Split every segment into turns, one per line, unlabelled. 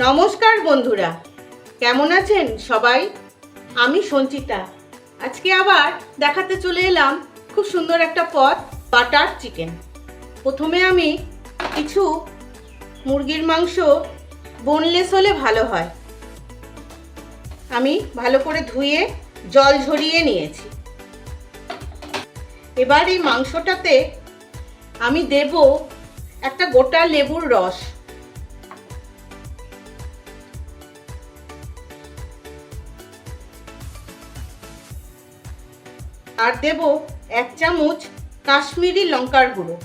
নমস্কার বন্ধুরা, কেমন আছেন সবাই? আমি সঞ্চিতা। আজকে আবার দেখাতে চলে এলাম খুব সুন্দর একটা পদ, বাটার চিকেন। প্রথমে আমি কিছু মুরগির মাংস বোনলেস হলে ভালো হয়, আমি ভালো করে ধুয়ে জল ঝরিয়ে নিয়েছি। এবার এই মাংসটাতে আমি দেব একটা গোটা লেবুর রস, আর দেব 1 চামচ কাশ্মীরি লঙ্কার গুঁড়ো।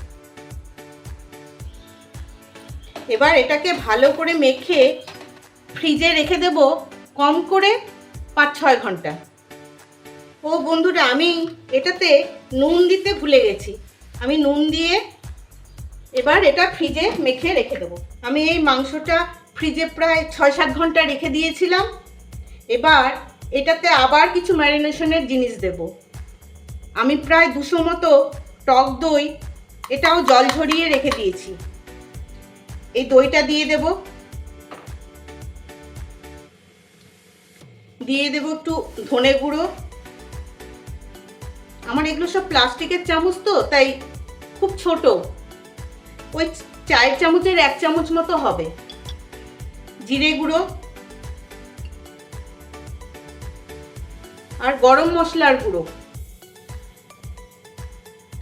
এবার এটাকে ভালো করে মেখে ফ্রিজে রেখে দেব কম করে 5-6 ঘন্টা। ও বন্ধুরা, আমি এটাতে নুন দিতে ভুলে গেছি। আমি নুন দিয়ে এবার এটা ফ্রিজে মেখে রেখে দেব। আমি এই মাংসটা ফ্রিজে প্রায় 6-7 ঘন্টা রেখে দিয়েছিলাম। এবার এটাতে আবার কিছু ম্যারিনেশনের জিনিস দেব। আমি প্রায় 200 মতো টক দই, এটাও জল ঝরিয়ে রেখে দিয়েছি। এই দইটা দিয়ে দেব, দিয়ে দেব একটু ধনে গুঁড়ো। আমার এগুলো সব প্লাস্টিকের চামচ তো, তাই খুব ছোট, ওই চায়ের চামচের 1 চামচ মতো হবে। জিরে গুঁড়ো আর গরম মশলার গুঁড়ো,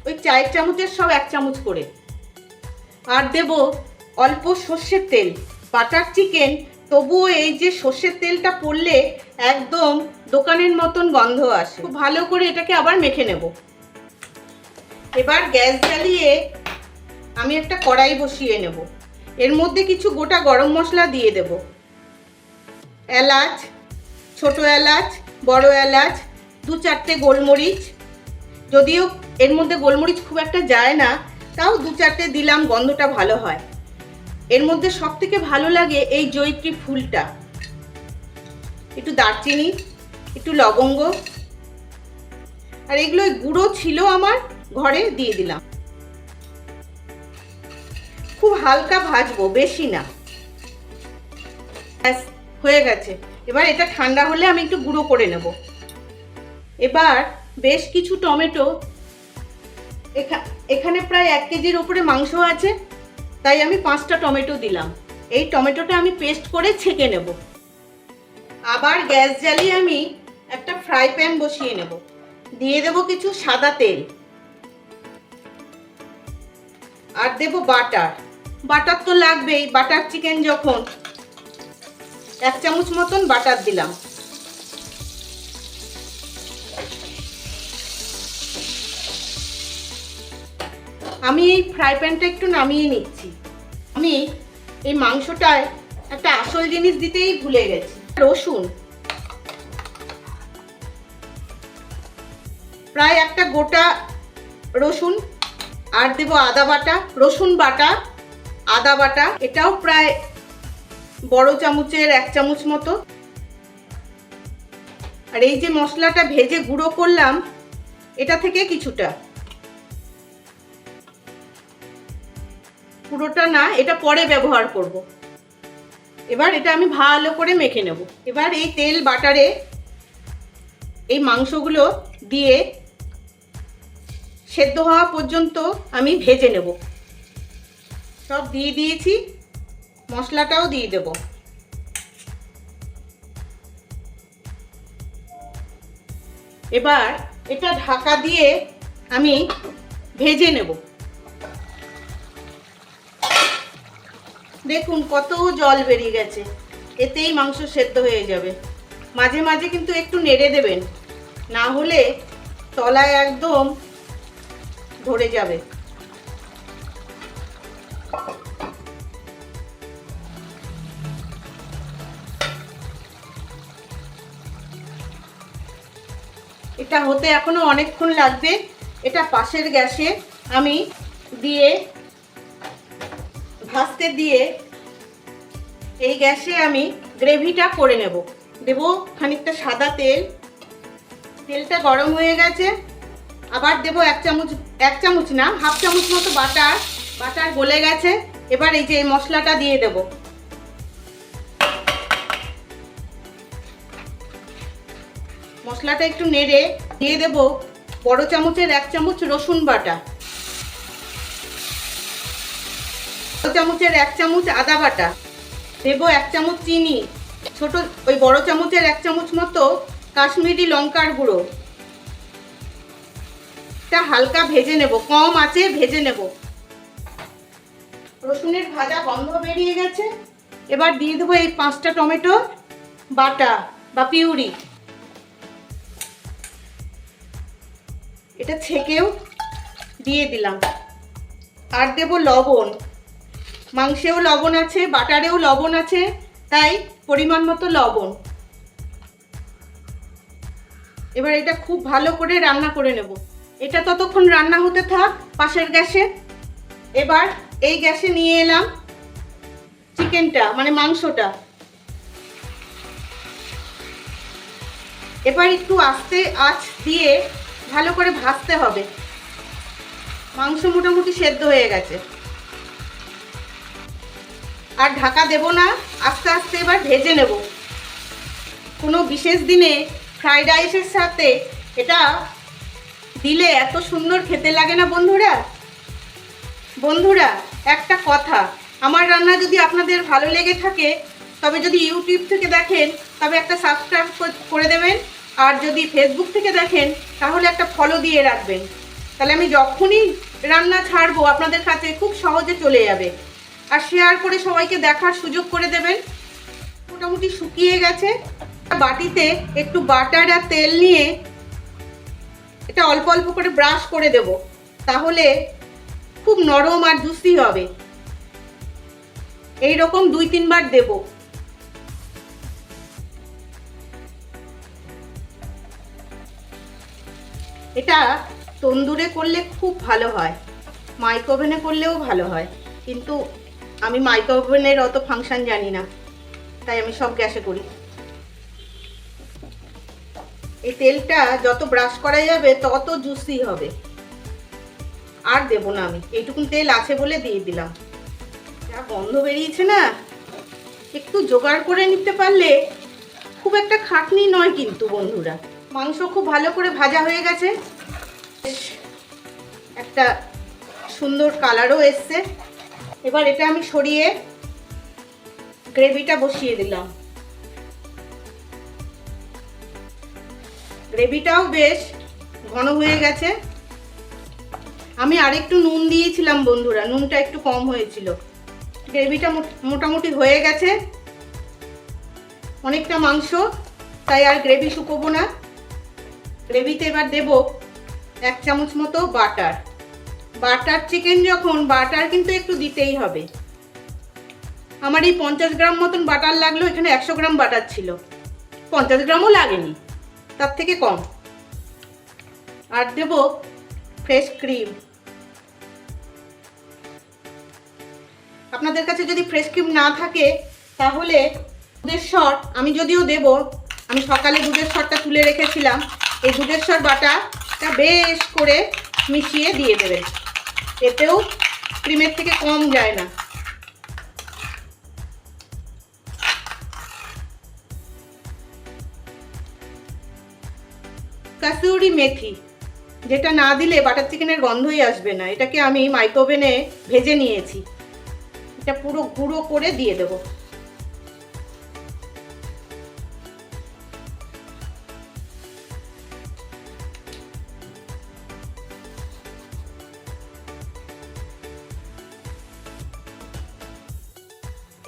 ওই চায়ের চামচের সব 1 চামচ করে। আর দেব অল্প সর্ষের তেল। বাটার চিকেন, তবুও এই যে সর্ষের তেলটা পড়লে একদম দোকানের মতন গন্ধ আসে। খুব ভালো করে এটাকে আবার মেখে নেব। এবার গ্যাস জ্বালিয়ে আমি একটা কড়াই বসিয়ে নেব। এর মধ্যে কিছু গোটা গরম মশলা দিয়ে দেব। এলাচ, ছোট এলাচ, বড় এলাচ, 2-4টে গোলমরিচ। যদিও এর মধ্যে গোলমরিচ খুব একটা যায় না, তাও 2-4টে দিলাম, গন্ধটা ভালো হয়। এর মধ্যে সব থেকে ভালো লাগে এই জয়িত্রী ফুলটা, একটু দারচিনি, একটু লবঙ্গ, আর এগুলো গুঁড়ো ছিল আমার ঘরে, দিয়ে দিলাম। খুব হালকা ভাজবো, বেশি না। ব্যাস, হয়ে গেছে। এবার এটা ঠান্ডা হলে আমি একটু গুঁড়ো করে নেব। এবার বেশ কিছু টমেটো, এখানে প্রায় 1 কেজির উপরে মাংস আছে, তাই আমি 5টা টমেটো দিলাম। এই টমেটোটা আমি পেস্ট করে ছেঁকে নেব। আবার গ্যাস জ্বালিয়ে আমি একটা ফ্রাই প্যান বসিয়ে নেব। দিয়ে দেব কিছু সাদা তেল, আর দেব বাটার। বাটার তো লাগবেই, বাটার চিকেন যখন। 1 চামচ মতন বাটার দিলাম। আমি এই ফ্রাই প্যানটা একটু নামিয়ে নিচ্ছি। আমি এই মাংসটায় একটা আসল জিনিস দিতেই ভুলে গেছি, রসুন। প্রায় একটা গোটা রসুন, আর দেব আদা বাটা, রসুন বাটা, আদা বাটা, এটাও প্রায় বড় চামচের 1 চামচ মতো। আর এই যে মশলাটা ভেজে গুঁড়ো করলাম, এটা থেকে কিছুটা, পুরোটা না, এটা পরে ব্যবহার করব। এবার এটা আমি ভালো করে মেখে নেব। এবার এই তেল বাটারে এই মাংসগুলো দিয়ে সেদ্ধ হওয়া পর্যন্ত আমি ভেজে নেব। সব দিয়ে দিয়েছি, মশলাটাও দিয়ে দেব। এবার এটা ঢাকা দিয়ে আমি ভেজে নেব। দেখুন কত জল বেরিয়ে গেছে, এতেই মাংস সেদ্ধ হয়ে যাবে। মাঝে মাঝে কিন্তু একটু নেড়ে দেবেন, না হলে তলায় একদম ধরে যাবে। এটা হতে এখনো অনেকক্ষণ লাগবে। এটা পাশের গ্যাসে আমি দিয়ে ভাজতে দিয়ে এই গ্যাসে আমি গ্রেভিটা করে নেব। দেব খানিকটা সাদা তেল। তেলটা গরম হয়ে গেছে। আবার দেব 1 চামচ না, 1/2 চামচ মতো বাটার। বাটার গলে গেছে। এবার এই যে মশলাটা দিয়ে দেব। মশলাটা একটু নেড়ে দিয়ে দেব বড় চামচের 1 চামচ রসুন বাটা, বড় চামচের 1 চামচ আদা বাটা, দেব 1 চামচ চিনি, ছোট ওই বড় চামচের 1 চামচ মতো কাশ্মীরি লঙ্কার গুঁড়ো। এটা হালকা ভেজে নেব, কম আঁচে ভেজে নেব। রসুনের ভাজা গন্ধ বেরিয়ে গেছে। এবার দিয়ে দেবো এই 5টা টমেটো বাটা বা পিউরি। এটা ছেঁকেও দিয়ে দিলাম। আর দেব লবণ। মাংসেও লবণ আছে, বাটারেও লবণ আছে, তাই পরিমাণ মতো লবণ। এবার এটা খুব ভালো করে রান্না করে নেব। এটা ততক্ষণ রান্না হতে থাক পাশের গ্যাসে। এবার এই গ্যাসে নিয়ে এলাম চিকেনটা, মানে মাংসটা। এবার একটু আস্তে আঁচ দিয়ে ভালো করে ভাজতে হবে। মাংস মোটামুটি সেদ্ধ হয়ে গেছে, আর ঢাকা দেব না, আস্তে আস্তে এবার ভেজে নেব। কোনো বিশেষ দিনে ফ্রাইড রাইসের সাথে এটা দিলে এত সুন্দর খেতে লাগে না বন্ধুরা। বন্ধুরা, একটা কথা, আমার রান্না যদি আপনাদের ভালো লেগে থাকে, তবে যদি ইউটিউব থেকে দেখেন তবে একটা সাবস্ক্রাইব করে দেবেন, আর যদি ফেসবুক থেকে দেখেন তাহলে একটা ফলো দিয়ে রাখবেন। তাহলে আমি যখনই রান্না ছাড়বো আপনাদের কাছে খুব সহজে চলে যাবে। আর শেয়ার করে সবাইকে দেখার সুযোগ করে দেবেন। মোটামুটি শুকিয়ে গেছে। বাটিতে একটু বাটার আর তেল নিয়ে এটা অল্প অল্প করে ব্রাশ করে দেব, তাহলে খুব নরম আর জুসি হবে। এই রকম 2-3 বার দেব। এটা তন্দুরে করলে খুব ভালো হয়, মাইক্রো ওভেনে করলেও ভালো হয়, কিন্তু আমি মাইক্রো ওভেনের অত ফাংশন জানি না, তাই আমি সব গ্যাসে করি। এই তেলটা যত ব্রাশ করা যাবে তত জুসি হবে। আর দেব না, আমি এইটুকুন তেল আছে বলে দিয়ে দিলাম। যা গন্ধ বেরিয়েছে না, একটু জোগাড় করে নিতে পারলে খুব একটা খাটনি নয় কিন্তু বন্ধুরা। মাংস খুব ভালো করে ভাজা হয়ে গেছে, একটা সুন্দর কালারও এসছে। এবার এটা আমি সরিয়ে গ্রেভিটা বসিয়ে দিলাম। গ্রেভিটাও বেশ ঘন হয়ে গেছে। আমি আরেকটু নুন দিয়েছিলাম বন্ধুরা, নুনটা একটু কম হয়েছিল। গ্রেভিটা মোটামুটি হয়ে গেছে, অনেকটা মাংস, তাই আর গ্রেভি শুকোবো না। গ্রেভিতে এবার দেব 1 চামচ মতো বাটার। বাটার চিকেন যখন, বাটার কিন্তু একটু দিতেই হবে। আমার এই 50 গ্রাম মতন বাটার লাগলো, এখানে 100 গ্রাম বাটার ছিল, 50 গ্রামও লাগেনি, তার থেকে কম। আর দেব ফ্রেশ ক্রিম। আপনাদের কাছে যদি ফ্রেশ ক্রিম না থাকে তাহলে দুধের সর, আমি যদিও দেব, আমি সকালে দুধের সরটা তুলে রেখেছিলাম, এই দুধের সর বাটাটা বেশ করে মিশিয়ে দিয়ে দেবেন, এতেও ক্রিমের থেকে কম যায় না। কাসুরি মেথি, যেটা না দিলে বাটার চিকেনের গন্ধই আসবে না। এটাকে আমি মাইক্রো ওভেনে ভেজে নিয়েছি, এটা পুরো গুঁড়ো করে দিয়ে দেব।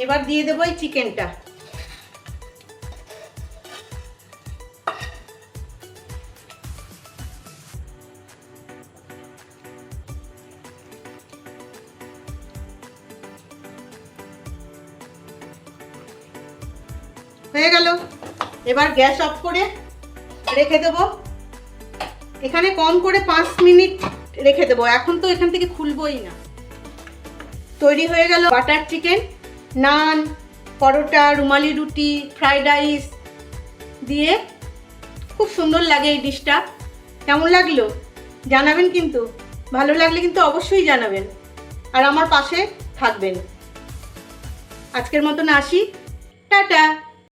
এবার দিয়ে দেবো এই চিকেনটা। হয়ে গেল। এবার গ্যাস অফ করে রেখে দেব। এখানে কম করে 5 মিনিট রেখে দেবো, এখন তো এখান থেকে খুলবই না। তৈরি হয়ে গেল বাটার চিকেন। নান, পরোটা, রুমালি রুটি, ফ্রাইড রাইস দিয়ে খুব সুন্দর লাগে এই ডিশটা। কেমন লাগলো জানাবেন কিন্তু, ভালো লাগলে কিন্তু অবশ্যই জানাবেন, আর আমার পাশে থাকবেন। আজকের মতন আসি, টাটা।